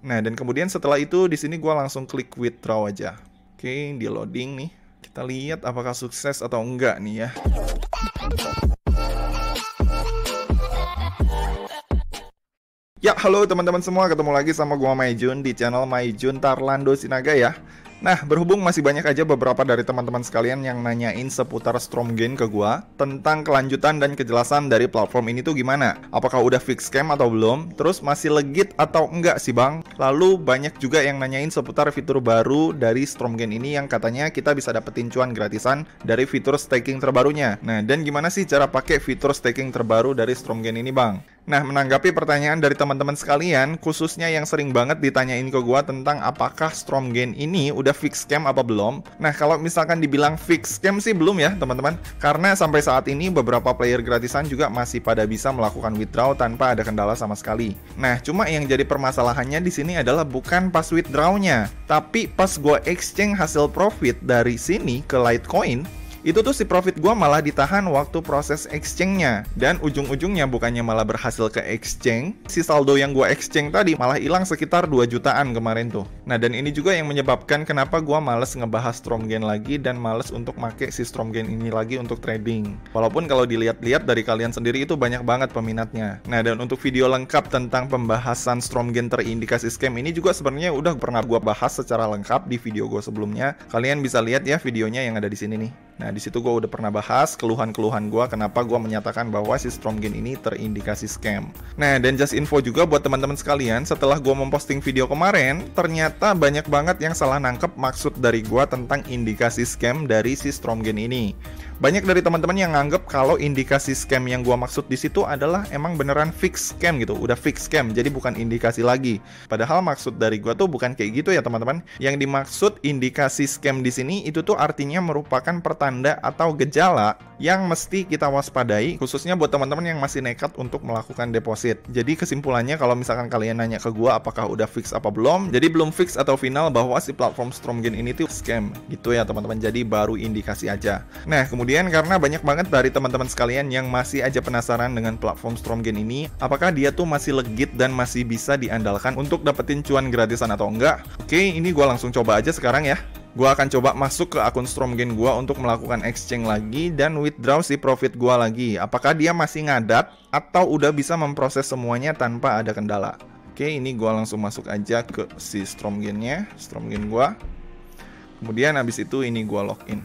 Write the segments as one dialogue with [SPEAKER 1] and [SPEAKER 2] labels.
[SPEAKER 1] Nah, dan kemudian setelah itu di sini gua langsung klik withdraw aja. Oke, di loading nih. Kita lihat apakah sukses atau enggak nih ya. Ya, halo teman-teman semua, ketemu lagi sama gua Maijun di channel Maijun Tarlando Sinaga ya. Nah, berhubung masih banyak aja beberapa dari teman-teman sekalian yang nanyain seputar Stromgain ke gua tentang kelanjutan dan kejelasan dari platform ini tuh gimana? Apakah udah fix scam atau belum? Terus masih legit atau enggak sih bang? Lalu banyak juga yang nanyain seputar fitur baru dari Stromgain ini yang katanya kita bisa dapetin cuan gratisan dari fitur staking terbarunya. Nah, dan gimana sih cara pakai fitur staking terbaru dari Stromgain ini bang? Nah, menanggapi pertanyaan dari teman-teman sekalian, khususnya yang sering banget ditanyain ke gua tentang apakah Stromgain ini udah fix scam apa belum. Nah, kalau misalkan dibilang fix scam sih belum ya teman-teman, karena sampai saat ini beberapa player gratisan juga masih pada bisa melakukan withdraw tanpa ada kendala sama sekali. Nah, cuma yang jadi permasalahannya di sini adalah bukan pas withdrawnya, tapi pas gua exchange hasil profit dari sini ke Litecoin, itu tuh si profit gua malah ditahan waktu proses exchange-nya. Dan ujung-ujungnya bukannya malah berhasil ke exchange, si saldo yang gua exchange tadi malah hilang sekitar 2 jutaan kemarin tuh. Nah, dan ini juga yang menyebabkan kenapa gua males ngebahas Stromgain lagi dan males untuk make si Stromgain ini lagi untuk trading. Walaupun kalau dilihat-lihat dari kalian sendiri itu banyak banget peminatnya. Nah, dan untuk video lengkap tentang pembahasan Stromgain terindikasi scam ini juga sebenarnya udah pernah gua bahas secara lengkap di video gua sebelumnya. Kalian bisa lihat ya videonya yang ada di sini nih. Nah, di situ gue udah pernah bahas keluhan-keluhan gue kenapa gue menyatakan bahwa si Stromgain ini terindikasi scam. Nah, dan just info juga buat teman-teman sekalian, setelah gue memposting video kemarin, ternyata banyak banget yang salah nangkep maksud dari gue tentang indikasi scam dari si Stromgain ini. Banyak dari teman-teman yang nganggep kalau indikasi scam yang gua maksud di situ adalah emang beneran fix scam gitu, udah fix scam, jadi bukan indikasi lagi. Padahal maksud dari gua tuh bukan kayak gitu ya teman-teman. Yang dimaksud indikasi scam di sini itu tuh artinya merupakan pertanda atau gejala yang mesti kita waspadai, khususnya buat teman-teman yang masih nekat untuk melakukan deposit. Jadi kesimpulannya kalau misalkan kalian nanya ke gua apakah udah fix apa belum, jadi belum fix atau final bahwa si platform Stromgain ini tuh scam gitu ya teman-teman. Jadi baru indikasi aja. Nah, kemudian karena banyak banget dari teman-teman sekalian yang masih aja penasaran dengan platform Stromgain ini, apakah dia tuh masih legit dan masih bisa diandalkan untuk dapetin cuan gratisan atau enggak? Oke, ini gua langsung coba aja sekarang ya. Gua akan coba masuk ke akun Stromgain gua untuk melakukan exchange lagi dan withdraw si profit gua lagi. Apakah dia masih ngadat atau udah bisa memproses semuanya tanpa ada kendala? Oke, ini gua langsung masuk aja ke si Stromgain-nya, Stromgain gua. Kemudian habis itu ini gua login.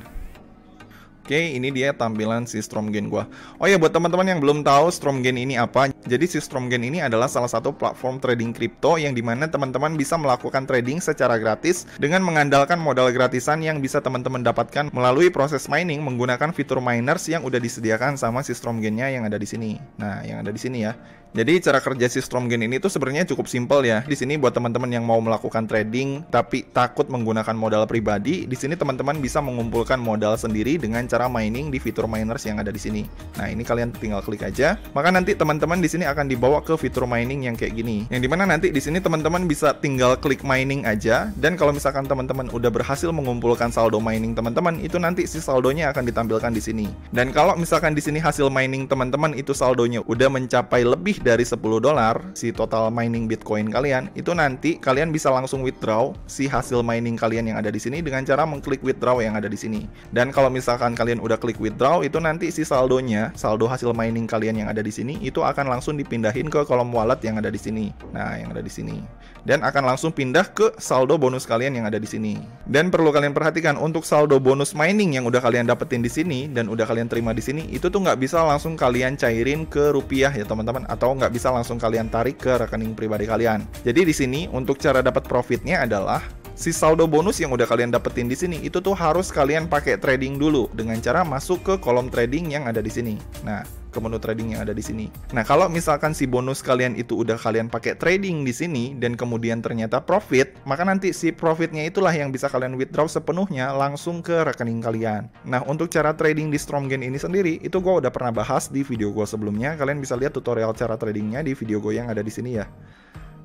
[SPEAKER 1] Oke, ini dia tampilan si Stromgain gua. Oh ya, buat teman-teman yang belum tahu Stromgain ini apa, jadi si Stromgain ini adalah salah satu platform trading kripto yang dimana teman-teman bisa melakukan trading secara gratis dengan mengandalkan modal gratisan yang bisa teman-teman dapatkan melalui proses mining menggunakan fitur miners yang udah disediakan sama si Stromgain-nya yang ada di sini. Nah, yang ada di sini ya. Jadi cara kerja si Stromgain ini tuh sebenarnya cukup simpel ya. Di sini buat teman-teman yang mau melakukan trading tapi takut menggunakan modal pribadi, di sini teman-teman bisa mengumpulkan modal sendiri dengan cara mining di fitur miners yang ada di sini. Nah, ini kalian tinggal klik aja. Maka nanti teman-teman di sini akan dibawa ke fitur mining yang kayak gini. Yang dimana nanti di sini teman-teman bisa tinggal klik mining aja, dan kalau misalkan teman-teman udah berhasil mengumpulkan saldo mining teman-teman, itu nanti si saldonya akan ditampilkan di sini. Dan kalau misalkan di sini hasil mining teman-teman itu saldonya udah mencapai lebih dari $10 si total mining Bitcoin kalian, itu nanti kalian bisa langsung withdraw si hasil mining kalian yang ada di sini dengan cara mengklik withdraw yang ada di sini. Dan kalau misalkan kalian udah klik withdraw, itu nanti si saldonya, saldo hasil mining kalian yang ada di sini itu akan langsung dipindahin ke kolom wallet yang ada di sini. Nah, yang ada di sini. Dan akan langsung pindah ke saldo bonus kalian yang ada di sini. Dan perlu kalian perhatikan, untuk saldo bonus mining yang udah kalian dapetin di sini dan udah kalian terima di sini, itu tuh nggak bisa langsung kalian cairin ke rupiah ya teman-teman, atau nggak bisa langsung kalian tarik ke rekening pribadi kalian. Jadi di sini untuk cara dapat profitnya adalah si saldo bonus yang udah kalian dapetin di sini itu tuh harus kalian pakai trading dulu dengan cara masuk ke kolom trading yang ada di sini. Nah, ke menu trading yang ada di sini. Nah, kalau misalkan si bonus kalian itu udah kalian pakai trading di sini dan kemudian ternyata profit, maka nanti si profitnya itulah yang bisa kalian withdraw sepenuhnya langsung ke rekening kalian. Nah, untuk cara trading di Stromgain ini sendiri, itu gue udah pernah bahas di video gue sebelumnya. Kalian bisa lihat tutorial cara tradingnya di video gue yang ada di sini ya.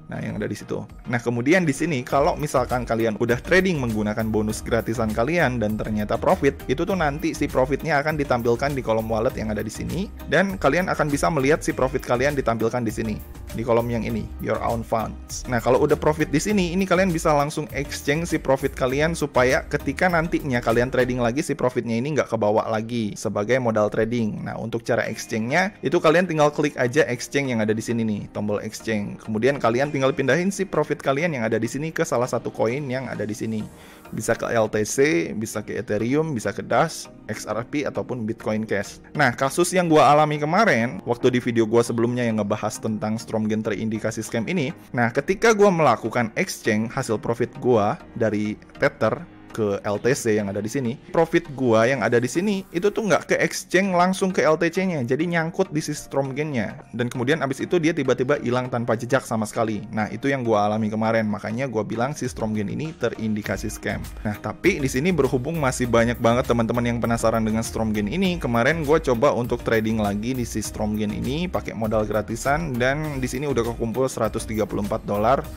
[SPEAKER 1] Nah, yang ada di situ. Nah, kemudian di sini kalau misalkan kalian udah trading menggunakan bonus gratisan kalian dan ternyata profit, itu tuh nanti si profitnya akan ditampilkan di kolom wallet yang ada di sini, dan kalian akan bisa melihat si profit kalian ditampilkan di sini. di kolom yang ini, your own funds. Nah, kalau udah profit di sini, ini kalian bisa langsung exchange si profit kalian supaya ketika nantinya kalian trading lagi, si profitnya ini nggak kebawa lagi sebagai modal trading. Nah, untuk cara exchange-nya itu kalian tinggal klik aja exchange yang ada di sini nih, tombol exchange. Kemudian kalian tinggal pindahin si profit kalian yang ada di sini ke salah satu koin yang ada di sini. Bisa ke LTC, bisa ke Ethereum, bisa ke Dash, XRP, ataupun Bitcoin Cash. Nah, kasus yang gua alami kemarin, waktu di video gua sebelumnya yang ngebahas tentang Stromgen terindikasi scam ini, nah ketika gua melakukan exchange hasil profit gua dari Tether ke LTC yang ada di sini, profit gua yang ada di sini itu tuh nggak ke exchange langsung ke LTC-nya, jadi nyangkut di si Stromgen-nya, dan kemudian abis itu dia tiba-tiba hilang tanpa jejak sama sekali. Nah, itu yang gua alami kemarin, makanya gua bilang si Stromgen ini terindikasi scam. Nah, tapi di sini berhubung masih banyak banget teman-teman yang penasaran dengan Stromgen ini, kemarin gua coba untuk trading lagi di si Stromgen ini pakai modal gratisan, dan di sini udah kekumpul $134,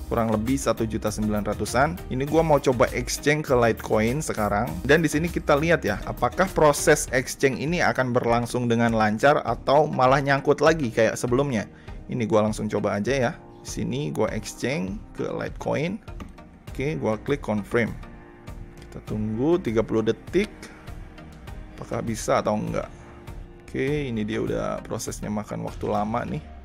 [SPEAKER 1] kurang lebih 1.900.000-an. Ini gua mau coba exchange ke Litecoin sekarang, dan di sini kita lihat ya, apakah proses exchange ini akan berlangsung dengan lancar atau malah nyangkut lagi kayak sebelumnya. Ini gua langsung coba aja ya. Di sini gua exchange ke Litecoin. Oke, gua klik confirm. Kita tunggu 30 detik. Apakah bisa atau enggak? Oke, ini dia udah prosesnya makan waktu lama nih.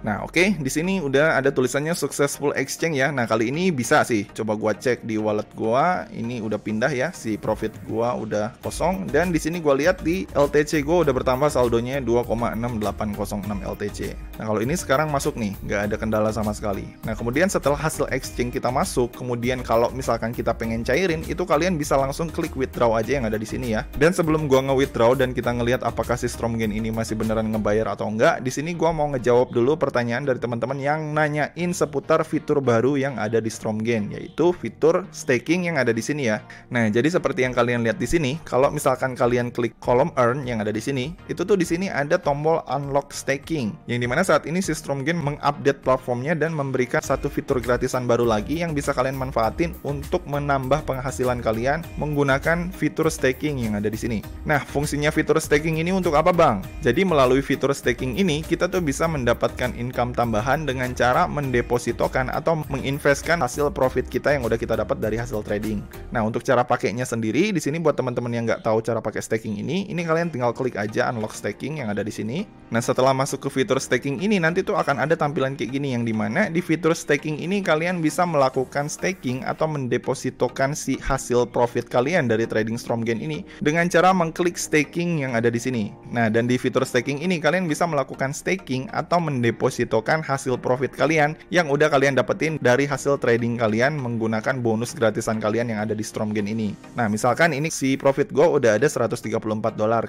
[SPEAKER 1] Nah, oke, di sini udah ada tulisannya successful exchange ya. Nah, kali ini bisa sih. Coba gua cek di wallet gua, ini udah pindah ya, si profit gua udah kosong, dan di sini gua lihat di LTC gua udah bertambah saldonya 2,6806 LTC. Nah, kalau ini sekarang masuk nih, nggak ada kendala sama sekali. Nah, kemudian setelah hasil exchange kita masuk, kemudian kalau misalkan kita pengen cairin, itu kalian bisa langsung klik withdraw aja yang ada di sini ya. Dan sebelum gua nge-withdraw dan kita ngelihat apakah si Stromgen ini masih beneran ngebayar atau enggak, di sini gua mau ngejawab dulu pertanyaan dari teman-teman yang nanyain seputar fitur baru yang ada di Stromgen, yaitu fitur staking yang ada di sini ya. Nah, jadi seperti yang kalian lihat di sini, kalau misalkan kalian klik kolom earn yang ada di sini, itu tuh di sini ada tombol unlock staking, yang dimana saat ini si Stromgen mengupdate platformnya dan memberikan satu fitur gratisan baru lagi yang bisa kalian manfaatin untuk menambah penghasilan kalian menggunakan fitur staking yang ada di sini. Nah, fungsinya fitur staking ini untuk apa, Bang? Jadi melalui fitur staking ini kita tuh bisa mendapatkan income tambahan dengan cara mendepositokan atau menginvestkan hasil profit kita yang udah kita dapat dari hasil trading. Nah, untuk cara pakainya sendiri, di sini buat teman-teman yang nggak tahu cara pakai staking ini kalian tinggal klik aja unlock staking yang ada di sini. Nah, setelah masuk ke fitur staking ini, nanti tuh akan ada tampilan kayak gini, yang dimana di fitur staking ini kalian bisa melakukan staking atau mendepositokan si hasil profit kalian dari trading Stromgen ini dengan cara mengklik staking yang ada di sini. Nah, dan di fitur staking ini kalian bisa melakukan staking atau mendepositokan hasil profit kalian yang udah kalian dapetin dari hasil trading kalian menggunakan bonus gratisan kalian yang ada di Stromgen ini. Nah, misalkan ini si profit gue udah ada $134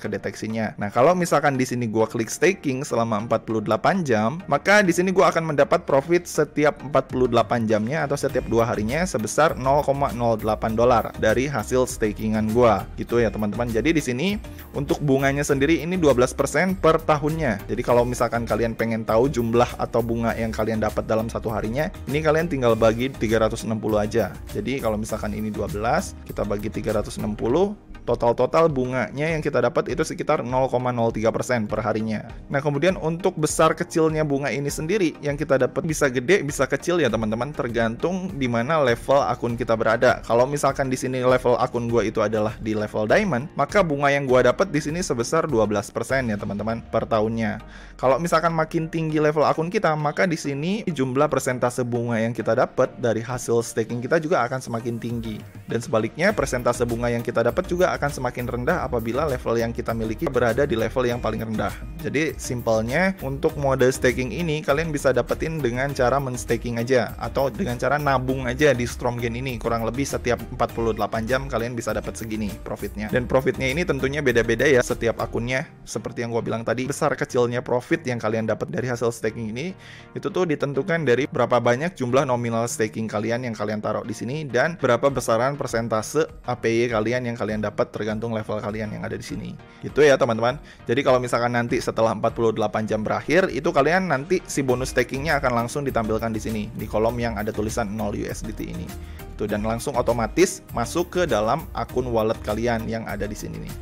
[SPEAKER 1] kedeteksinya. Nah, kalau misalkan di sini gue klik staking selama 48 jam, maka di sini gue akan mendapat profit setiap 48 jamnya atau setiap 2 harinya sebesar $0,08 dari hasil stakingan gue. Gitu ya, teman-teman. Jadi di sini untuk bunganya sendiri ini 12% per tahunnya. Jadi kalau misalkan kalian pengen tahu jumlah atau bunga yang kalian dapat dalam satu harinya, ini kalian tinggal bagi 360 aja. Jadi kalau misalkan ini 12, kita bagi 360, total bunganya yang kita dapat itu sekitar 0,03% per harinya. Nah, kemudian untuk besar kecilnya bunga ini sendiri yang kita dapat bisa gede, bisa kecil ya teman-teman, tergantung di mana level akun kita berada. Kalau misalkan di sini level akun gua itu adalah di level diamond, maka bunga yang gua dapat di sini sebesar 12% ya teman-teman per tahunnya. Kalau misalkan makin tinggi level akun kita, maka di sini jumlah persentase bunga yang kita dapat dari hasil staking kita juga akan semakin tinggi. Dan sebaliknya, persentase bunga yang kita dapat juga akan semakin rendah apabila level yang kita miliki berada di level yang paling rendah. Jadi simpelnya, untuk mode staking ini kalian bisa dapetin dengan cara men-staking aja atau dengan cara nabung aja di Stromgen ini. Kurang lebih setiap 48 jam kalian bisa dapat segini profitnya. Dan profitnya ini tentunya beda-beda ya setiap akunnya. Seperti yang gue bilang tadi, besar kecilnya profit yang kalian dapat dari hasil staking ini itu tuh ditentukan dari berapa banyak jumlah nominal staking kalian yang kalian taruh di sini dan berapa besaran persentase APY kalian yang kalian dapat tergantung level kalian yang ada di sini. Gitu ya teman-teman. Jadi kalau misalkan nanti setelah 48 jam berakhir, itu kalian nanti si bonus stakingnya akan langsung ditampilkan di sini di kolom yang ada tulisan 0 USDT ini. Tuh, dan langsung otomatis masuk ke dalam akun wallet kalian yang ada di sini nih.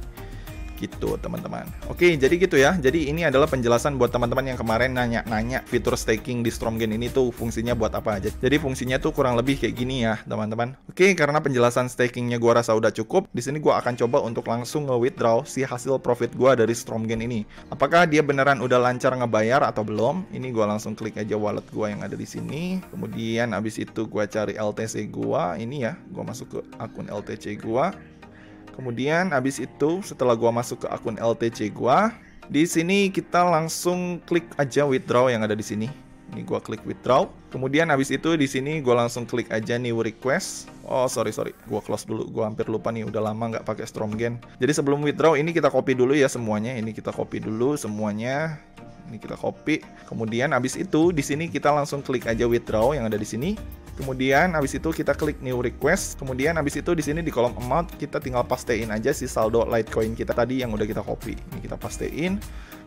[SPEAKER 1] Gitu teman-teman. Oke, jadi gitu ya. Jadi ini adalah penjelasan buat teman-teman yang kemarin nanya-nanya fitur staking di Stromgain ini tuh fungsinya buat apa aja. Jadi fungsinya tuh kurang lebih kayak gini ya teman-teman. Oke, karena penjelasan stakingnya gua rasa udah cukup, di sini gua akan coba untuk langsung nge-withdraw si hasil profit gua dari Stromgain ini. Apakah dia beneran udah lancar ngebayar atau belum? Ini gua langsung klik aja wallet gua yang ada di sini. Kemudian abis itu gua cari LTC gua, ini ya, gua masuk ke akun LTC gua. Kemudian habis itu setelah gua masuk ke akun LTC gua, di sini kita langsung klik aja withdraw yang ada di sini. Ini gua klik withdraw. Kemudian habis itu di sini gua langsung klik aja new request. Oh sorry, gua close dulu. Gua hampir lupa nih, udah lama nggak pakai Stromgain. Jadi sebelum withdraw ini kita copy dulu ya semuanya. Ini kita copy dulu semuanya. Ini kita copy. Kemudian habis itu di sini kita langsung klik aja withdraw yang ada di sini. Kemudian habis itu kita klik new request. Kemudian habis itu di sini di kolom amount kita tinggal pastein aja si saldo Litecoin kita tadi yang udah kita copy. Ini kita pastein.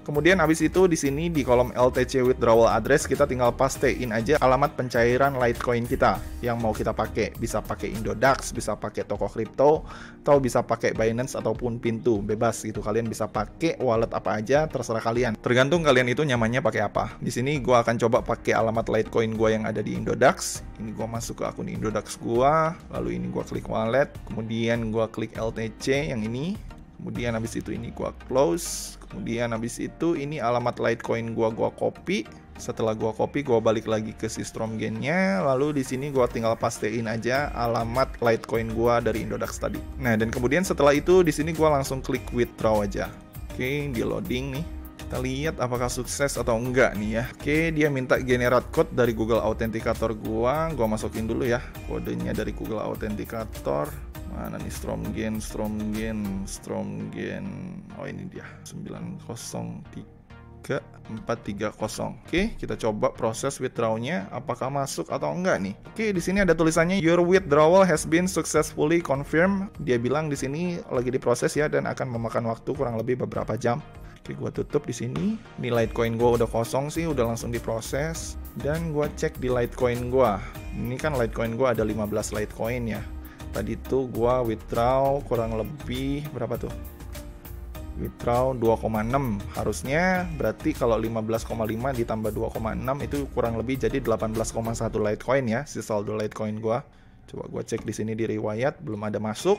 [SPEAKER 1] Kemudian habis itu di sini di kolom LTC withdrawal address kita tinggal pastein aja alamat pencairan Litecoin kita yang mau kita pakai. Bisa pakai Indodax, bisa pakai toko kripto, atau bisa pakai Binance ataupun Pintu, bebas gitu. Kalian bisa pakai wallet apa aja, terserah kalian. Tergantung kalian itu nyamannya pakai apa. Di sini gua akan coba pakai alamat Litecoin gua yang ada di Indodax. Ini gua masuk ke akun Indodax gua, lalu ini gua klik wallet, kemudian gua klik LTC yang ini. Kemudian habis itu ini gua close. Kemudian habis itu ini alamat Litecoin gua copy. Setelah gua copy, gua balik lagi ke si Stromgain-nya. Lalu di sini gua tinggal pastein aja alamat Litecoin gua dari Indodax tadi. Nah, dan kemudian setelah itu di sini gua langsung klik withdraw aja. Oke, di loading nih. Kita lihat apakah sukses atau enggak nih ya. Oke, dia minta generate code dari Google Authenticator gua masukin dulu ya kodenya dari Google Authenticator. Mana nih Stromgain. Oh ini dia 903430. Oke, kita coba proses withdrawnya apakah masuk atau enggak nih. Oke, di sini ada tulisannya your withdrawal has been successfully confirmed. Dia bilang di sini lagi diproses ya dan akan memakan waktu kurang lebih beberapa jam. Oke, gua tutup di sini. Ini Litecoin gua udah kosong sih, udah langsung diproses. Dan gua cek di Litecoin gua. Ini kan Litecoin gua ada 15 Litecoin ya. Tadi tuh gua withdraw kurang lebih berapa tuh? Withdraw 2,6. Harusnya berarti kalau 15,5 ditambah 2,6 itu kurang lebih jadi 18,1 Litecoin ya, si saldo Litecoin gua. Coba gua cek di sini di riwayat, belum ada masuk.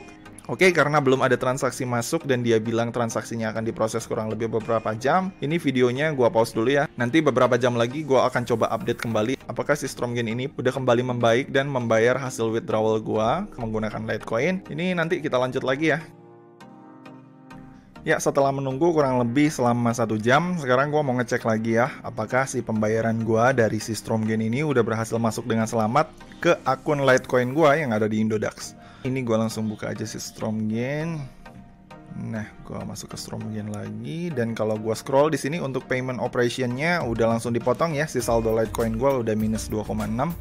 [SPEAKER 1] Oke, karena belum ada transaksi masuk dan dia bilang transaksinya akan diproses kurang lebih beberapa jam, ini videonya gua pause dulu ya. Nanti beberapa jam lagi gua akan coba update kembali apakah si Stromgain ini udah kembali membaik dan membayar hasil withdrawal gua menggunakan Litecoin. Ini nanti kita lanjut lagi ya. Ya, setelah menunggu kurang lebih selama 1 jam, sekarang gua mau ngecek lagi ya, apakah si pembayaran gua dari si Stromgain ini udah berhasil masuk dengan selamat ke akun Litecoin gua yang ada di Indodax. Ini gua langsung buka aja si Stromgain. Nah, gua masuk ke Stromgain lagi dan kalau gua scroll di sini untuk payment operation-nya udah langsung dipotong ya, si saldo Litecoin gua udah minus 2,6.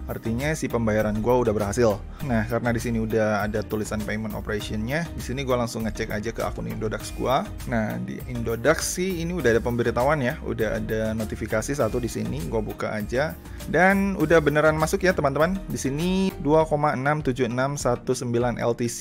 [SPEAKER 1] Artinya si pembayaran gua udah berhasil. Nah, karena di sini udah ada tulisan payment operation-nya, di sini gua langsung ngecek aja ke akun Indodax gua. Nah, di Indodax sih ini udah ada pemberitahuan ya, udah ada notifikasi satu di sini. Gua buka aja dan udah beneran masuk ya, teman-teman. Di sini 2,67619 LTC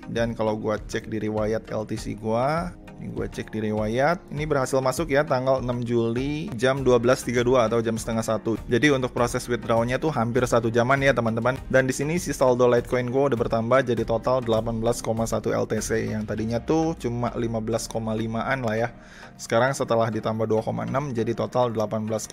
[SPEAKER 1] dan kalau gua cek di riwayat LTC gua, ini gue cek di riwayat, ini berhasil masuk ya tanggal 6 Juli jam 12.32 atau jam setengah 1. Jadi untuk proses withdrawnya tuh hampir 1 jaman ya teman-teman. Dan di sini si saldo Litecoin gue udah bertambah jadi total 18,1 LTC yang tadinya tuh cuma 15,5an lah ya. Sekarang setelah ditambah 2,6 jadi total 18,1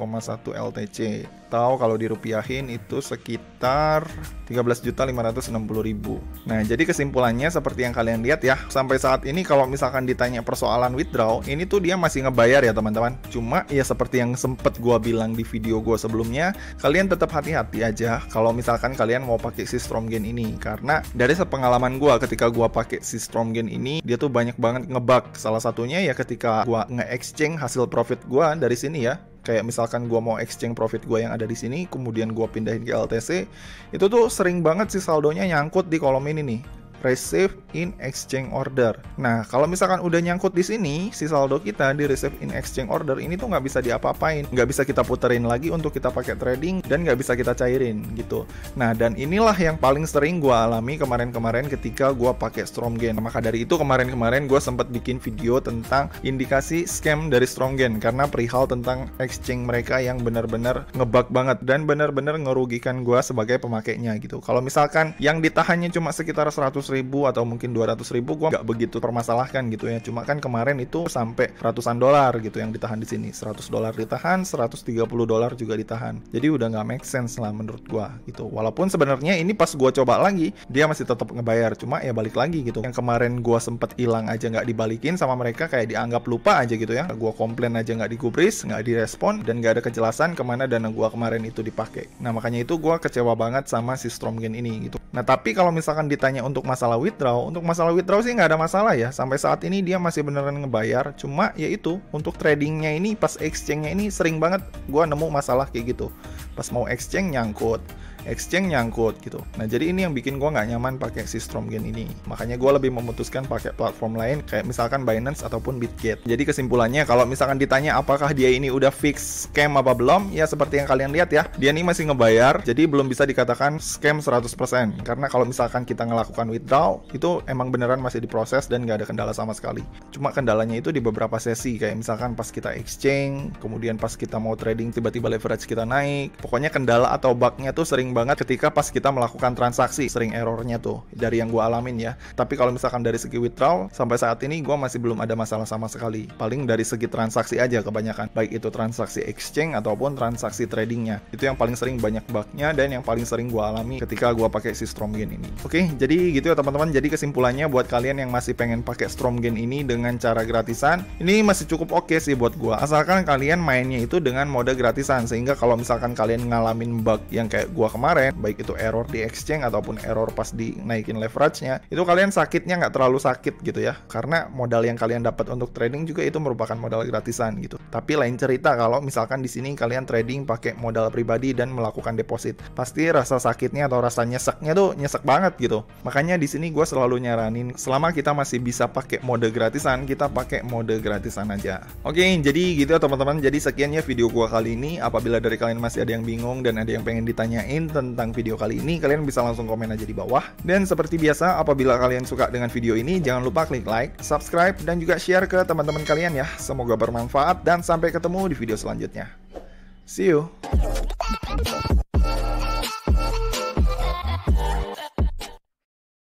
[SPEAKER 1] LTC. Tahu kalau dirupiahin itu sekitar 13.560.000. Nah, jadi kesimpulannya seperti yang kalian lihat ya. Sampai saat ini kalau misalkan ditanya persoalan withdraw, ini tuh dia masih ngebayar ya teman-teman. Cuma ya seperti yang sempet gua bilang di video gua sebelumnya, kalian tetap hati-hati aja kalau misalkan kalian mau pakai si Stromgain ini. Karena dari sepengalaman gua ketika gua pakai si Stromgain ini, dia tuh banyak banget ngebug. Salah satunya ya ketika gua nge-exchange hasil profit gua dari sini ya. Kayak misalkan gua mau exchange profit gua yang ada di sini, kemudian gua pindahin ke LTC, itu tuh sering banget sih saldonya nyangkut di kolom ini nih. receive in exchange order. Nah, kalau misalkan udah nyangkut di sini, si saldo kita di receive in exchange order ini tuh nggak bisa diapa-apain, nggak bisa kita puterin lagi untuk kita pakai trading, dan nggak bisa kita cairin gitu. Nah, dan inilah yang paling sering gue alami kemarin-kemarin ketika gue pakai Stromgain. Maka dari itu kemarin-kemarin gue sempat bikin video tentang indikasi scam dari Stromgain, karena perihal tentang exchange mereka yang benar-benar ngebug banget dan benar-benar ngerugikan gue sebagai pemakainya gitu. Kalau misalkan yang ditahannya cuma sekitar 100.000 atau mungkin 200.000, gue nggak begitu permasalahkan gitu ya. Cuma kan kemarin itu sampai ratusan dolar gitu yang ditahan di sini. $100 ditahan, $130 juga ditahan. Jadi udah nggak make sense lah menurut gue gitu. Walaupun sebenarnya ini pas gue coba lagi, dia masih tetap ngebayar. Cuma ya balik lagi gitu. Yang kemarin gue sempet hilang aja nggak dibalikin sama mereka, kayak dianggap lupa aja gitu ya. Gue komplain aja nggak digubris, nggak direspon, dan nggak ada kejelasan kemana dana gue kemarin itu dipakai. Nah, makanya itu gue kecewa banget sama si Stromgain ini gitu. Nah, tapi kalau misalkan ditanya untuk masalah withdraw sih nggak ada masalah ya. Sampai saat ini dia masih beneran ngebayar. Cuma ya itu, untuk tradingnya ini pas exchange-nya ini sering banget gue nemu masalah kayak gitu. Pas mau exchange nyangkut gitu. Nah, jadi ini yang bikin gue nggak nyaman pakai si Stromgain ini. Makanya gue lebih memutuskan pakai platform lain kayak misalkan Binance ataupun Bitget. Jadi kesimpulannya, kalau misalkan ditanya apakah dia ini udah fix scam apa belum, ya seperti yang kalian lihat ya, dia ini masih ngebayar, jadi belum bisa dikatakan scam 100%. Karena kalau misalkan kita ngelakukan withdraw, itu emang beneran masih diproses dan nggak ada kendala sama sekali. Cuma kendalanya itu di beberapa sesi, kayak misalkan pas kita exchange, kemudian pas kita mau trading tiba-tiba leverage kita naik. Pokoknya kendala atau bugnya tuh sering banget ketika pas kita melakukan transaksi, sering errornya tuh dari yang gue alamin ya. Tapi kalau misalkan dari segi withdraw, sampai saat ini gue masih belum ada masalah sama sekali. Paling dari segi transaksi aja kebanyakan, baik itu transaksi exchange ataupun transaksi tradingnya. Itu yang paling sering banyak bugnya dan yang paling sering gue alami ketika gue pakai si Stromgain ini. Oke, jadi gitu ya teman-teman. Jadi kesimpulannya buat kalian yang masih pengen pakai Stromgain ini dengan cara gratisan, ini masih cukup oke sih buat gue. Asalkan kalian mainnya itu dengan mode gratisan, sehingga kalau misalkan kalian ngalamin bug yang kayak gue kemarin, baik itu error di exchange ataupun error pas dinaikin leverage-nya, itu kalian sakitnya nggak terlalu sakit gitu ya, karena modal yang kalian dapat untuk trading juga itu merupakan modal gratisan gitu. Tapi lain cerita kalau misalkan di sini kalian trading pakai modal pribadi dan melakukan deposit, pasti rasa sakitnya atau rasa nyeseknya tuh nyesek banget gitu. Makanya di sini gue selalu nyaranin, selama kita masih bisa pakai mode gratisan, kita pakai mode gratisan aja. Oke, jadi gitu ya teman-teman. Jadi sekian ya video gue kali ini. Apabila dari kalian masih ada yang bingung dan ada yang pengen ditanyain tentang video kali ini, kalian bisa langsung komen aja di bawah. Dan seperti biasa, apabila kalian suka dengan video ini, jangan lupa klik like, subscribe, dan juga share ke teman-teman kalian ya. Semoga bermanfaat dan sampai ketemu di video selanjutnya. See you.